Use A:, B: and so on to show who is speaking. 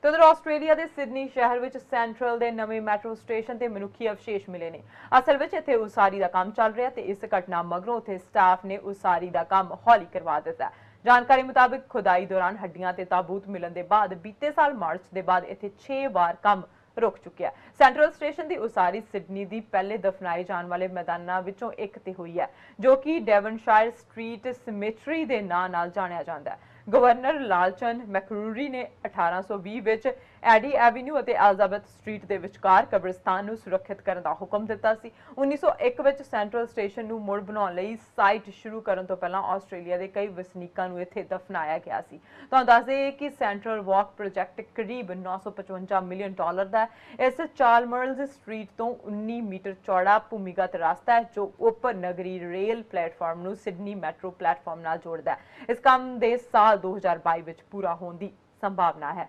A: तो उधर ਆਸਟ੍ਰੇਲੀਆ ਦੇ ਸਿਡਨੀ ਸ਼ਹਿਰ ਵਿੱਚ ਸੈਂਟਰਲ ਦੇ ਨਵੇਂ ਮੈਟਰੋ ਸਟੇਸ਼ਨ ਤੇ ਮਨੁੱਖੀ ਅਵਸ਼ੇਸ਼ ਮਿਲੇ ਨੇ। ਅਸਲ ਵਿੱਚ ਇੱਥੇ ਉਸਾਰੀ ਦਾ ਕੰਮ ਚੱਲ ਰਿਹਾ ਤੇ ਇਸ ਘਟਨਾ ਮਗਰੋਂ ਉੱਥੇ ਸਟਾਫ ਨੇ ਉਸਾਰੀ ਦਾ ਕੰਮ ਹੌਲੀ ਕਰਵਾ ਦਿੱਤਾ। ਜਾਣਕਾਰੀ ਮੁਤਾਬਕ ਖੁਦਾਈ ਦੌਰਾਨ ਹੱਡੀਆਂ ਤੇ ਤਾਬੂਤ ਮਿਲਣ ਦੇ ਬਾਅਦ ਬੀਤੇ ਸਾਲ ਮਾਰਚ ਦੇ ਬਾਅਦ ਇੱਥੇ 6 ਵਾਰ ਕੰਮ रुक चुकिया। सेंट्रल स्टेशन की उसारी सिडनी की पहले दफनाए जाने वाले मैदानों विचों एक ते हुई है, जो कि डेवनशायर स्ट्रीट सिमेट्री के नाम नाल जानिया जाता है। गवर्नर लालचंद मैकरूरी ने 1820 विच एडी एवेन्यू और एलिजाबेथ स्ट्रीट के विचकार कब्रिस्तान को सुरक्षित करने का हुक्म दिता सी। 1901 विच सेंट्रल स्टेशन को मुड़ बनाने लई साइट शुरू करने तो पहला आस्ट्रेलिया के कई वसनीकों को इत्थे दफनाया गया सी। तुहानूं दस दें कि सेंट्रल वॉक प्रोजैक्ट करीब $955 मिलियन का है। इस चार्ल्स स्ट्रीट तो 19 मीटर चौड़ा भूमिगत रास्ता है जो ओपन नगरी रेल प्लेटफॉर्म को सिडनी मैट्रो प्लेटफॉर्म नाल जोड़दा है। इस काम के साल 2022 में पूरा होने की संभावना है।